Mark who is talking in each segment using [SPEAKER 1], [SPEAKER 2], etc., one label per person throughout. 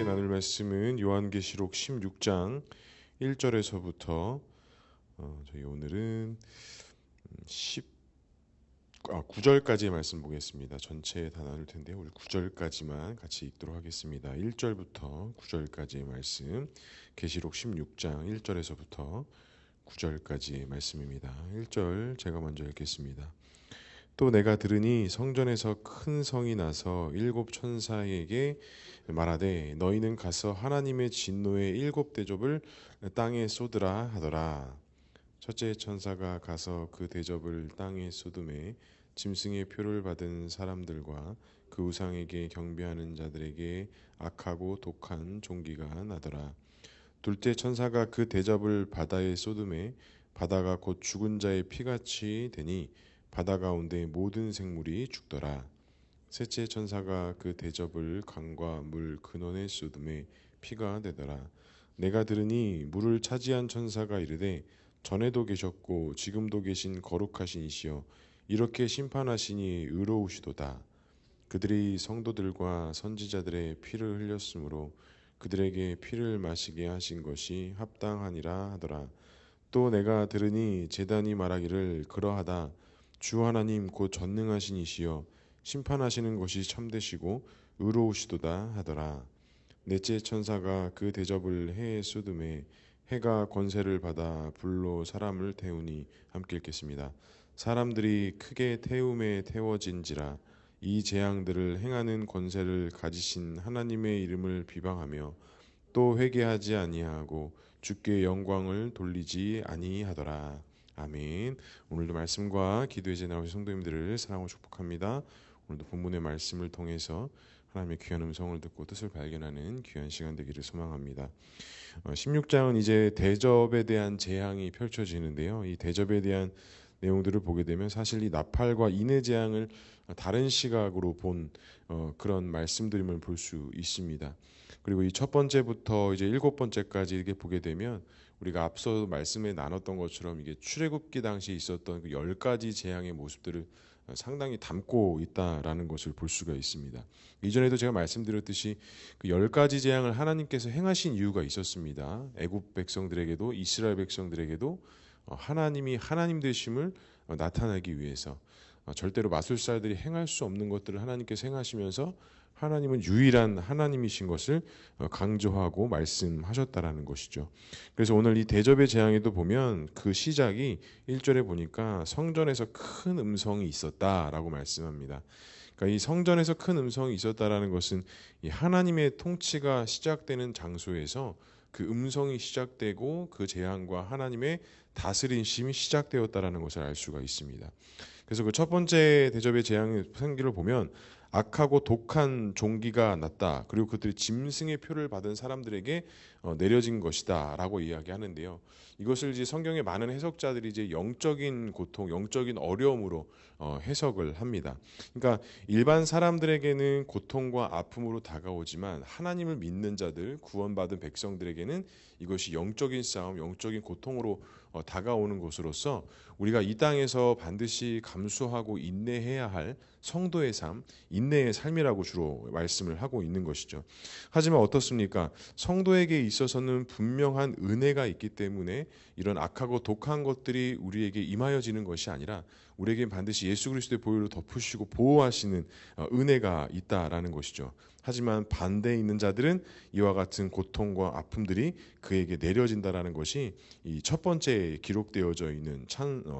[SPEAKER 1] 나눌 말씀은 요한계시록 16장 1절에서부터 저희 오늘은 9절까지의 말씀 보겠습니다. 전체 다 나눌 텐데요. 우리 9절까지만 같이 읽도록 하겠습니다. 1절부터 9절까지의 말씀, 계시록 16장 1절에서부터 9절까지의 말씀입니다. 1절 제가 먼저 읽겠습니다. 또 내가 들으니 성전에서 큰 성이 나서 일곱 천사에게 말하되 너희는 가서 하나님의 진노의 일곱 대접을 땅에 쏟으라 하더라. 첫째 천사가 가서 그 대접을 땅에 쏟음에 짐승의 표를 받은 사람들과 그 우상에게 경배하는 자들에게 악하고 독한 종기가 나더라. 둘째 천사가 그 대접을 바다에 쏟음에 바다가 곧 죽은 자의 피같이 되니 바다 가운데 모든 생물이 죽더라. 셋째 천사가 그 대접을 강과 물 근원에 쏟음에 피가 되더라. 내가 들으니 물을 차지한 천사가 이르되 전에도 계셨고 지금도 계신 거룩하신 이시여 이렇게 심판하시니 의로우시도다. 그들이 성도들과 선지자들의 피를 흘렸으므로 그들에게 피를 마시게 하신 것이 합당하니라 하더라. 또 내가 들으니 제단이 말하기를 그러하다. 주 하나님 곧 전능하신 이시여 심판하시는 것이 참되시고 의로우시도다 하더라. 넷째 천사가 그 대접을 해에 쏟음에 해가 권세를 받아 불로 사람을 태우니 함께 읽겠습니다. 사람들이 크게 태움에 태워진지라. 이 재앙들을 행하는 권세를 가지신 하나님의 이름을 비방하며 또 회개하지 아니하고 주께 영광을 돌리지 아니하더라. 아멘. 오늘도 말씀과 기도의 제 나오신 성도님들을 사랑하고 축복합니다. 오늘도 본문의 말씀을 통해서 하나님의 귀한 음성을 듣고 뜻을 발견하는 귀한 시간 되기를 소망합니다. 16장은 이제 대접에 대한 재앙이 펼쳐지는데요. 이 대접에 대한 내용들을 보게 되면 사실 이 나팔과 인의 재앙을 다른 시각으로 본 그런 말씀들임을 볼 수 있습니다. 그리고 이 첫 번째부터 이제 일곱 번째까지 이렇게 보게 되면 우리가 앞서 말씀에 나눴던 것처럼 이게 출애굽기 당시 있었던 그 10가지 재앙의 모습들을 상당히 담고 있다라는 것을 볼 수가 있습니다. 이전에도 제가 말씀드렸듯이 그 10가지 재앙을 하나님께서 행하신 이유가 있었습니다. 애굽 백성들에게도 이스라엘 백성들에게도 하나님이 하나님 되심을 나타내기 위해서 절대로 마술사들이 행할 수 없는 것들을 하나님께서 행하시면서 하나님은 유일한 하나님이신 것을 강조하고 말씀하셨다라는 것이죠. 그래서 오늘 이 대접의 재앙에도 보면 그 시작이 1절에 보니까 성전에서 큰 음성이 있었다라고 말씀합니다. 그러니까 이 성전에서 큰 음성이 있었다라는 것은 이 하나님의 통치가 시작되는 장소에서 그 음성이 시작되고 그 재앙과 하나님의 다스림심이 시작되었다라는 것을 알 수가 있습니다. 그래서 그 첫 번째 대접의 재앙의 생기를 보면 악하고 독한 종기가 났다. 그리고 그들이 짐승의 표를 받은 사람들에게 내려진 것이다 라고 이야기하는데요. 이것을 이제 성경의 많은 해석자들이 이제 영적인 고통, 영적인 어려움으로 해석을 합니다. 그러니까 일반 사람들에게는 고통과 아픔으로 다가오지만 하나님을 믿는 자들, 구원받은 백성들에게는 이것이 영적인 싸움, 영적인 고통으로 다가오는 것으로서 우리가 이 땅에서 반드시 감수하고 인내해야 할 성도의 삶, 인내의 삶이라고 주로 말씀을 하고 있는 것이죠. 하지만 어떻습니까? 성도에게 있어서는 분명한 은혜가 있기 때문에 이런 악하고 독한 것들이 우리에게 임하여지는 것이 아니라 우리에겐 반드시 예수 그리스도의 보혈로 덮으시고 보호하시는 은혜가 있다라는 것이죠. 하지만 반대에 있는 자들은 이와 같은 고통과 아픔들이 그에게 내려진다라는 것이 이 첫 번째 기록되어져 있는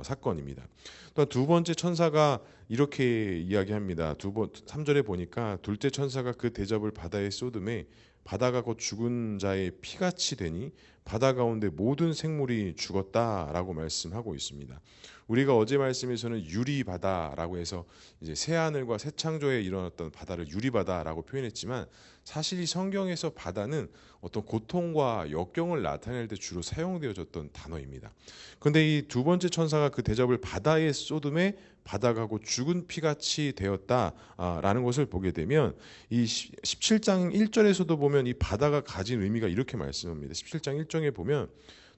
[SPEAKER 1] 사건입니다. 또 두 번째 천사가 이렇게 이야기합니다. 3절에 보니까 둘째 천사가 그 대접을 바다에 쏟음에 바다가 곧 죽은 자의 피같이 되니 바다 가운데 모든 생물이 죽었다라고 말씀하고 있습니다. 우리가 어제 말씀에서는 유리바다라고 해서 이제 새하늘과 새 창조에 일어났던 바다를 유리바다라고 표현했지만 사실 이 성경에서 바다는 어떤 고통과 역경을 나타낼 때 주로 사용되어졌던 단어입니다. 그런데 이 두 번째 천사가 그 대접을 바다에 쏟음에 바다가 곧 죽은 피같이 되었다라는 것을 보게 되면 이 17장 1절에서도 보면 이 바다가 가진 의미가 이렇게 말씀합니다. 17장 1절에 보면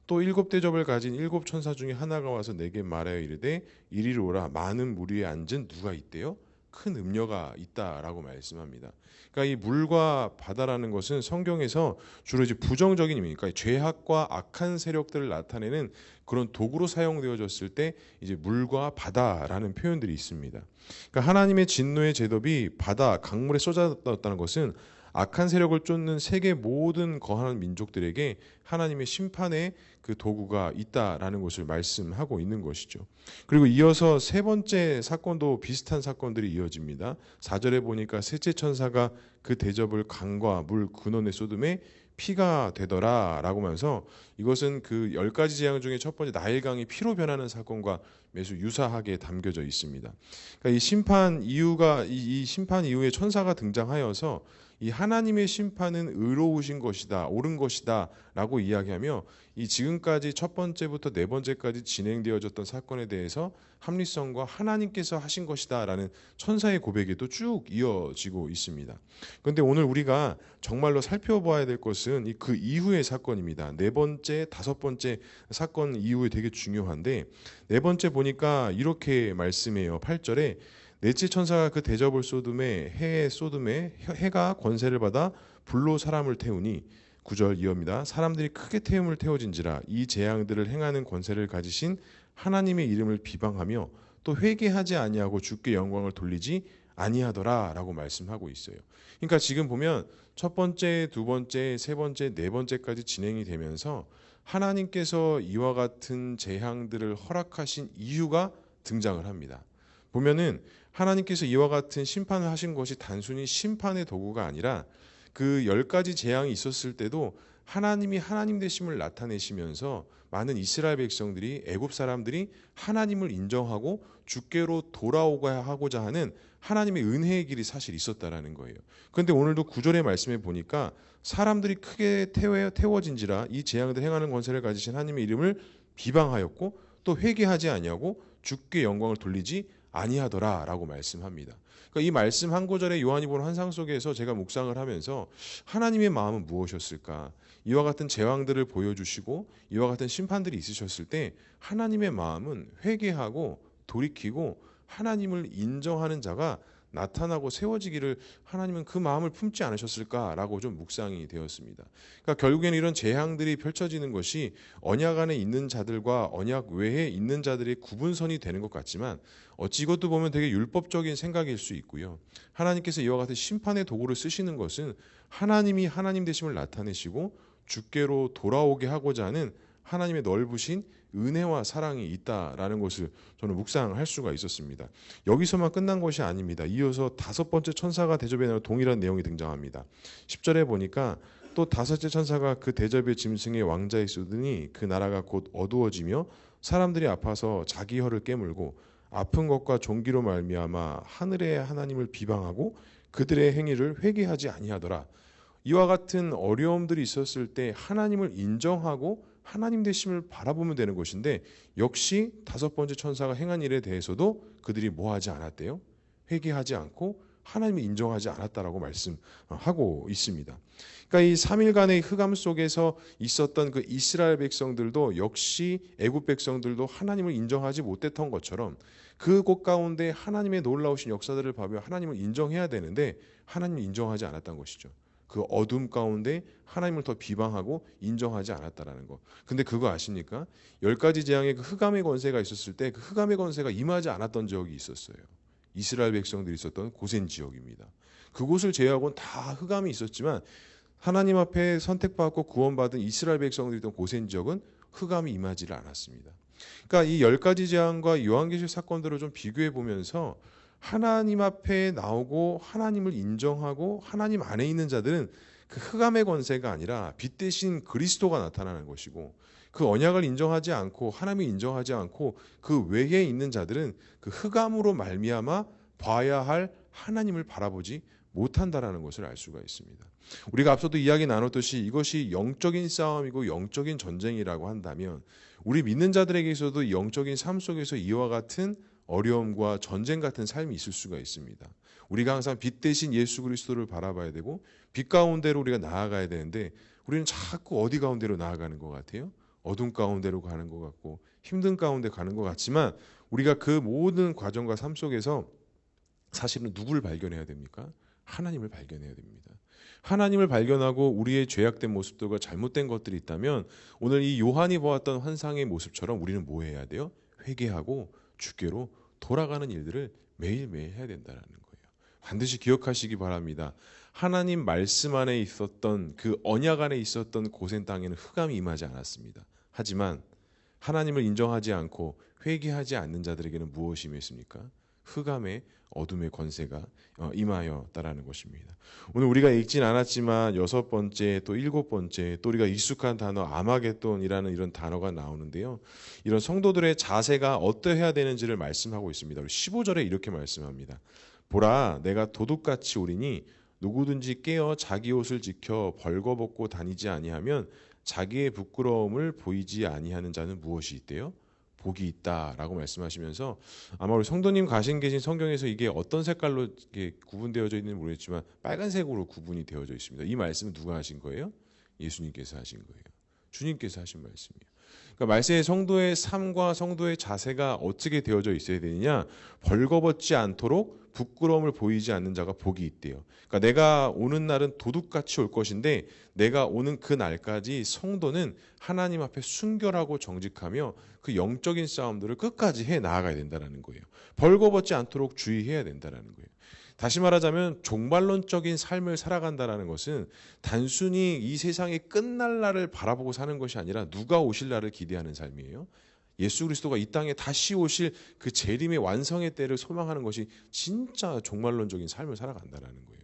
[SPEAKER 1] 또 일곱 대접을 가진 일곱 천사 중에 하나가 와서 내게 말하여 이르되 이리로 오라. 많은 물 위에 앉은 누가 있대요? 큰 음녀가 있다라고 말씀합니다. 그러니까 이 물과 바다라는 것은 성경에서 주로 이제 부정적인 의미니까 죄악과 악한 세력들을 나타내는 그런 도구로 사용되어졌을 때 이제 물과 바다라는 표현들이 있습니다. 그러니까 하나님의 진노의 제덥이 바다, 강물에 쏟아졌다는 것은 악한 세력을 쫓는 세계 모든 거하는 민족들에게 하나님의 심판의 그 도구가 있다라는 것을 말씀하고 있는 것이죠. 그리고 이어서 세 번째 사건도 비슷한 사건들이 이어집니다. 4절에 보니까 셋째 천사가 그 대접을 강과 물 근원에 쏟음에 피가 되더라라고 하면서 이것은 그 10가지 재앙 중에 첫 번째 나일강이 피로 변하는 사건과 매우 유사하게 담겨져 있습니다. 그러니까 이 심판 이유가 이 심판 이후에 천사가 등장하여서 이 하나님의 심판은 의로우신 것이다, 옳은 것이다라고 이야기하며 이 지금까지 첫 번째부터 네 번째까지 진행되어졌던 사건에 대해서 합리성과 하나님께서 하신 것이다라는 천사의 고백에도 쭉 이어지고 있습니다. 그런데 오늘 우리가 정말로 살펴봐야 될 것은 그 이후의 사건입니다. 네 번째, 다섯 번째 사건 이후에 되게 중요한데 네 번째 보니까 이렇게 말씀해요. 8절에 넷째 천사가 그 대접을 쏟음에 해가 권세를 받아 불로 사람을 태우니 9절 이어입니다. 사람들이 크게 태움을 태워진지라 이 재앙들을 행하는 권세를 가지신 하나님의 이름을 비방하며 또 회개하지 아니하고 주께 영광을 돌리지 아니하더라라고 말씀하고 있어요. 그러니까 지금 보면 첫 번째, 두 번째, 세 번째, 네 번째까지 진행이 되면서 하나님께서 이와 같은 재앙들을 허락하신 이유가 등장을 합니다. 보면은 하나님께서 이와 같은 심판을 하신 것이 단순히 심판의 도구가 아니라 그 10가지 재앙이 있었을 때도 하나님이 하나님 되심을 나타내시면서 많은 이스라엘 백성들이 애굽 사람들이 하나님을 인정하고 주께로 돌아오고자 하고자 하는 하나님의 은혜의 길이 사실 있었다라는 거예요. 그런데 오늘도 9절의 말씀에 보니까 사람들이 크게 태워진지라 이 재앙들 행하는 권세를 가지신 하나님의 이름을 비방하였고 또 회개하지 아니하고 주께 영광을 돌리지 아니하더라라고 말씀합니다. 그러니까 이 말씀 한 구절에 요한이 본 환상 속에서 제가 묵상을 하면서 하나님의 마음은 무엇이었을까? 이와 같은 재앙들을 보여주시고 이와 같은 심판들이 있으셨을 때 하나님의 마음은 회개하고 돌이키고 하나님을 인정하는 자가 나타나고 세워지기를 하나님은 그 마음을 품지 않으셨을까라고 좀 묵상이 되었습니다. 그러니까 결국에는 이런 재앙들이 펼쳐지는 것이 언약 안에 있는 자들과 언약 외에 있는 자들의 구분선이 되는 것 같지만 어찌 이것도 보면 되게 율법적인 생각일 수 있고요. 하나님께서 이와 같은 심판의 도구를 쓰시는 것은 하나님이 하나님 되심을 나타내시고 주께로 돌아오게 하고자 하는 하나님의 넓으신 은혜와 사랑이 있다라는 것을 저는 묵상할 수가 있었습니다. 여기서만 끝난 것이 아닙니다. 이어서 다섯 번째 천사가 대접에 나와 동일한 내용이 등장합니다. 10절에 보니까 또 다섯째 천사가 그 대접의 짐승의 왕자에 쏟으니 그 나라가 곧 어두워지며 사람들이 아파서 자기 혀를 깨물고 아픈 것과 종기로 말미암아 하늘의 하나님을 비방하고 그들의 행위를 회개하지 아니하더라. 이와 같은 어려움들이 있었을 때 하나님을 인정하고 하나님 되심을 바라보면 되는 것인데 역시 다섯 번째 천사가 행한 일에 대해서도 그들이 뭐하지 않았대요? 회개하지 않고 하나님을 인정하지 않았다라고 말씀하고 있습니다. 그러니까 이 3일간의 흑암 속에서 있었던 그 이스라엘 백성들도 역시 애굽 백성들도 하나님을 인정하지 못했던 것처럼 그곳 가운데 하나님의 놀라우신 역사들을 봐며 하나님을 인정해야 되는데 하나님을 인정하지 않았던 것이죠. 그 어둠 가운데 하나님을 더 비방하고 인정하지 않았다라는 거. 근데 그거 아십니까? 10가지 재앙의 그 흑암의 권세가 있었을 때 그 흑암의 권세가 임하지 않았던 지역이 있었어요. 이스라엘 백성들이 있었던 고센 지역입니다. 그곳을 제외하고는 다 흑암이 있었지만 하나님 앞에 선택받고 구원받은 이스라엘 백성들이 있던 고센 지역은 흑암이 임하지를 않았습니다. 그러니까 이 10가지 재앙과 요한계시록 사건들을 좀 비교해 보면서 하나님 앞에 나오고 하나님을 인정하고 하나님 안에 있는 자들은 그 흑암의 권세가 아니라 빛 대신 그리스도가 나타나는 것이고 그 언약을 인정하지 않고 하나님을 인정하지 않고 그 외에 있는 자들은 그 흑암으로 말미암아 봐야 할 하나님을 바라보지 못한다라는 것을 알 수가 있습니다. 우리가 앞서도 이야기 나눴듯이 이것이 영적인 싸움이고 영적인 전쟁이라고 한다면 우리 믿는 자들에게 있어도 영적인 삶 속에서 이와 같은 어려움과 전쟁 같은 삶이 있을 수가 있습니다. 우리가 항상 빛 대신 예수 그리스도를 바라봐야 되고 빛 가운데로 우리가 나아가야 되는데 우리는 자꾸 어디 가운데로 나아가는 것 같아요? 어둠 가운데로 가는 것 같고 힘든 가운데 가는 것 같지만 우리가 그 모든 과정과 삶 속에서 사실은 누구를 발견해야 됩니까? 하나님을 발견해야 됩니다. 하나님을 발견하고 우리의 죄악된 모습들과 잘못된 것들이 있다면 오늘 이 요한이 보았던 환상의 모습처럼 우리는 뭐 해야 돼요? 회개하고 주께로 돌아가는 일들을 매일매일 해야 된다는 거예요. 반드시 기억하시기 바랍니다. 하나님 말씀 안에 있었던 그 언약 안에 있었던 고센 땅에는 흑암이 임하지 않았습니다. 하지만 하나님을 인정하지 않고 회개하지 않는 자들에게는 무엇이 임했습니까? 흑암의 어둠의 권세가 임하였다라는 것입니다. 오늘 우리가 읽진 않았지만 6번째 또 7번째 또 우리가 익숙한 단어 아마겟돈이라는 이런 단어가 나오는데요. 이런 성도들의 자세가 어떠해야 되는지를 말씀하고 있습니다. 15절에 이렇게 말씀합니다. 보라 내가 도둑같이 오리니 누구든지 깨어 자기 옷을 지켜 벌거벗고 다니지 아니하면 자기의 부끄러움을 보이지 아니하는 자는 무엇이 있대요? 복이 있다라고 말씀하시면서 아마 우리 성도님 계신 성경에서 이게 어떤 색깔로 이게 구분되어져 있는지 모르겠지만 빨간색으로 구분이 되어져 있습니다. 이 말씀은 누가 하신 거예요? 예수님께서 하신 거예요. 주님께서 하신 말씀이에요. 그러니까 말세의 성도의 삶과 성도의 자세가 어떻게 되어져 있어야 되느냐? 벌거벗지 않도록 부끄러움을 보이지 않는 자가 복이 있대요. 그러니까 내가 오는 날은 도둑같이 올 것인데 내가 오는 그 날까지 성도는 하나님 앞에 순결하고 정직하며 그 영적인 싸움들을 끝까지 해 나아가야 된다는 거예요. 벌거벗지 않도록 주의해야 된다는 거예요. 다시 말하자면 종말론적인 삶을 살아간다는 것은 단순히 이 세상이 끝날 날을 바라보고 사는 것이 아니라 누가 오실 날을 기대하는 삶이에요. 예수 그리스도가 이 땅에 다시 오실 그 재림의 완성의 때를 소망하는 것이 진짜 종말론적인 삶을 살아간다는 거예요.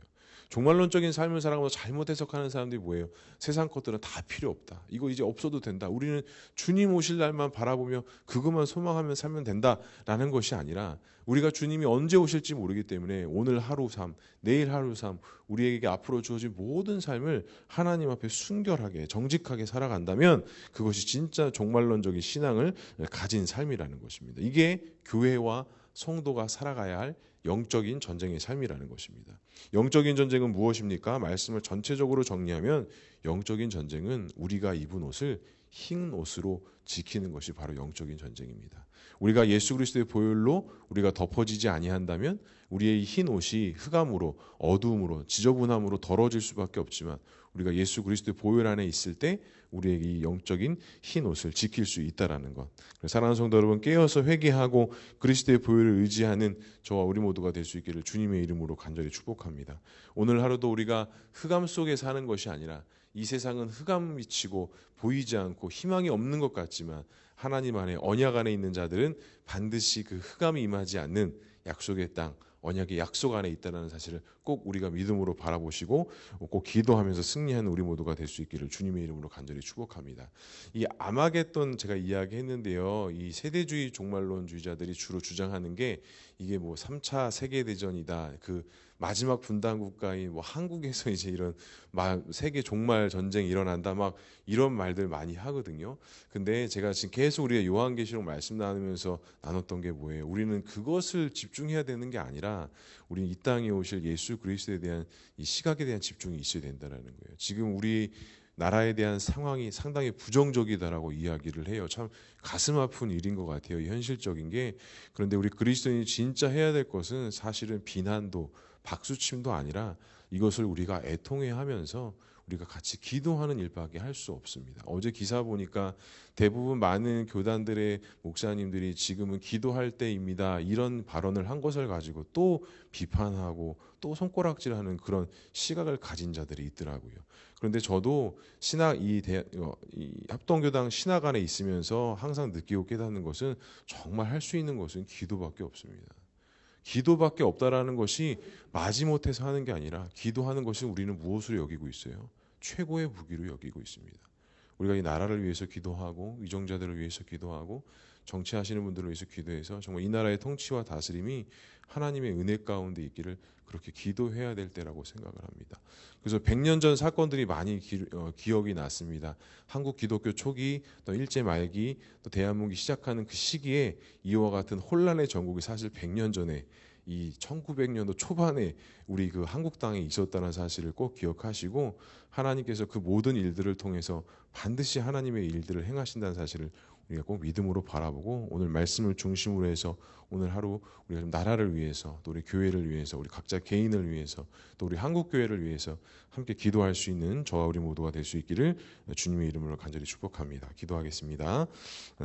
[SPEAKER 1] 종말론적인 삶을 살아가면서 잘못 해석하는 사람들이 뭐예요? 세상 것들은 다 필요 없다. 이거 이제 없어도 된다. 우리는 주님 오실 날만 바라보며 그것만 소망하며 살면 된다라는 것이 아니라 우리가 주님이 언제 오실지 모르기 때문에 오늘 하루 삶, 내일 하루 삶, 우리에게 앞으로 주어진 모든 삶을 하나님 앞에 순결하게 정직하게 살아간다면 그것이 진짜 종말론적인 신앙을 가진 삶이라는 것입니다. 이게 교회와 성도가 살아가야 할 영적인 전쟁의 삶이라는 것입니다. 영적인 전쟁은 무엇입니까? 말씀을 전체적으로 정리하면 영적인 전쟁은 우리가 입은 옷을 흰 옷으로 지키는 것이 바로 영적인 전쟁입니다. 우리가 예수 그리스도의 보혈로 우리가 덮어지지 아니한다면 우리의 흰 옷이 흑암으로 어두움으로 지저분함으로 더러워질 수밖에 없지만 우리가 예수 그리스도의 보혈 안에 있을 때 우리에게 이 영적인 흰 옷을 지킬 수 있다라는 것. 사랑하는 성도 여러분, 깨어서 회개하고 그리스도의 보혈을 의지하는 저와 우리 모두가 될 수 있기를 주님의 이름으로 간절히 축복합니다. 오늘 하루도 우리가 흑암 속에 사는 것이 아니라 이 세상은 흑암 미치고 보이지 않고 희망이 없는 것 같지만 하나님 안에 언약 안에 있는 자들은 반드시 그 흑암이 임하지 않는 약속의 땅, 언약의 약속 안에 있다는 사실을 꼭 우리가 믿음으로 바라보시고 꼭 기도하면서 승리하는 우리 모두가 될 수 있기를 주님의 이름으로 간절히 축복합니다. 이 아마겟돈 제가 이야기했는데요. 이 세대주의 종말론주의자들이 주로 주장하는 게 이게 뭐 3차 세계대전이다. 그 마지막 분단 국가인 뭐 한국에서 이제 이런 세계 종말 전쟁이 일어난다 막 이런 말들 많이 하거든요. 근데 제가 지금 계속 우리가 요한계시록 말씀 나누면서 나눴던 게 뭐예요? 우리는 그것을 집중해야 되는 게 아니라 우리는 이 땅에 오실 예수 그리스도에 대한 이 시각에 대한 집중이 있어야 된다는 거예요. 지금 우리 나라에 대한 상황이 상당히 부정적이다라고 이야기를 해요. 참 가슴 아픈 일인 것 같아요. 현실적인 게. 그런데 우리 그리스도인이 진짜 해야 될 것은 사실은 비난도 박수침도 아니라 이것을 우리가 애통해하면서 우리가 같이 기도하는 일밖에 할 수 없습니다. 어제 기사 보니까 대부분 많은 교단들의 목사님들이 지금은 기도할 때입니다. 이런 발언을 한 것을 가지고 또 비판하고 또 손가락질하는 그런 시각을 가진 자들이 있더라고요. 그런데 저도 이 합동교당 신학 안에 있으면서 항상 느끼고 깨닫는 것은 정말 할 수 있는 것은 기도밖에 없습니다. 기도밖에 없다라는 것이 마지못해서 하는 게 아니라 기도하는 것을 우리는 무엇으로 여기고 있어요? 최고의 무기로 여기고 있습니다. 우리가 이 나라를 위해서 기도하고 위정자들을 위해서 기도하고 정치하시는 분들을 위해서 기도해서 정말 이 나라의 통치와 다스림이 하나님의 은혜 가운데 있기를 그렇게 기도해야 될 때라고 생각을 합니다. 그래서 100년 전 사건들이 많이 기억이 났습니다. 한국 기독교 초기, 또 일제 말기, 또 대한민국이 시작하는 그 시기에 이와 같은 혼란의 전국이 사실 100년 전에 이 1900년도 초반에 우리 그 한국 땅에 있었다는 사실을 꼭 기억하시고 하나님께서 그 모든 일들을 통해서 반드시 하나님의 일들을 행하신다는 사실을 우리가 꼭 믿음으로 바라보고 오늘 말씀을 중심으로 해서 오늘 하루 우리가 좀 나라를 위해서 또 우리 교회를 위해서 우리 각자 개인을 위해서 또 우리 한국 교회를 위해서 함께 기도할 수 있는 저와 우리 모두가 될 수 있기를 주님의 이름으로 간절히 축복합니다. 기도하겠습니다.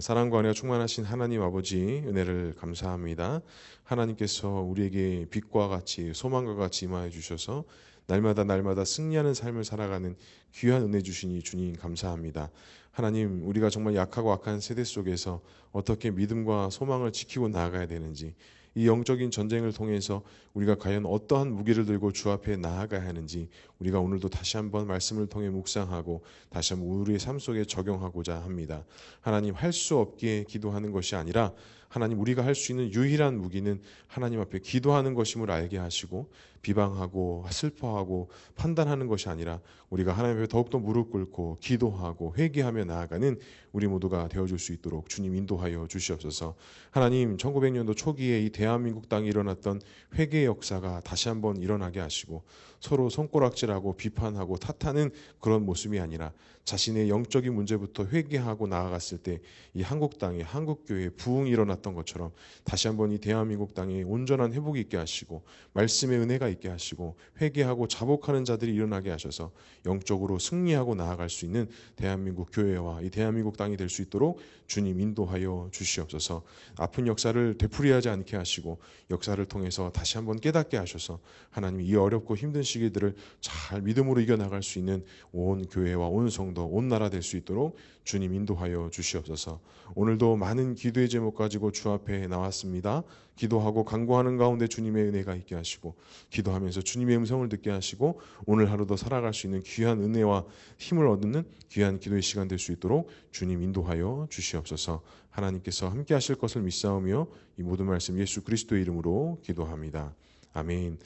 [SPEAKER 1] 사랑과 은혜가 충만하신 하나님 아버지 은혜를 감사합니다. 하나님께서 우리에게 빛과 같이 소망과 같이 임하여 주셔서 날마다 승리하는 삶을 살아가는 귀한 은혜 주시니 주님 감사합니다. 하나님, 우리가 정말 약하고 악한 세대 속에서 어떻게 믿음과 소망을 지키고 나아가야 되는지, 이 영적인 전쟁을 통해서 우리가 과연 어떠한 무기를 들고 주 앞에 나아가야 하는지 우리가 오늘도 다시 한번 말씀을 통해 묵상하고 다시 한번 우리의 삶 속에 적용하고자 합니다. 하나님, 할 수 없기에 기도하는 것이 아니라 하나님, 우리가 할 수 있는 유일한 무기는 하나님 앞에 기도하는 것임을 알게 하시고 비방하고 슬퍼하고 판단하는 것이 아니라 우리가 하나님 앞에 더욱더 무릎 꿇고 기도하고 회개하며 나아가는 우리 모두가 되어줄 수 있도록 주님 인도하여 주시옵소서. 하나님, 1900년도 초기에 이 대한민국 땅에 일어났던 회개의 역사가 다시 한번 일어나게 하시고 서로 손가락질하고 비판하고 탓하는 그런 모습이 아니라 자신의 영적인 문제부터 회개하고 나아갔을 때 이 한국 땅에 한국 교회에 부흥이 일어났던 것처럼 다시 한번 이 대한민국 땅에 온전한 회복이 있게 하시고 말씀의 은혜가 있게 하시고 회개하고 자복하는 자들이 일어나게 하셔서 영적으로 승리하고 나아갈 수 있는 대한민국 교회와 이 대한민국 땅이 될 수 있도록 주님 인도하여 주시옵소서. 아픈 역사를 되풀이하지 않게 하시고 역사를 통해서 다시 한번 깨닫게 하셔서 하나님, 이 어렵고 힘든 시기들을 잘 믿음으로 이겨나갈 수 있는 온 교회와 온 성도, 온 나라 될 수 있도록 주님 인도하여 주시옵소서. 오늘도 많은 기도의 제목 가지고 주 앞에 나왔습니다. 기도하고 간구하는 가운데 주님의 은혜가 있게 하시고 기도하면서 주님의 음성을 듣게 하시고 오늘 하루도 살아갈 수 있는 귀한 은혜와 힘을 얻는 귀한 기도의 시간 될 수 있도록 주님 인도하여 주시옵소서. 하나님께서 함께 하실 것을 믿사오며 이 모든 말씀 예수 그리스도의 이름으로 기도합니다. 아멘.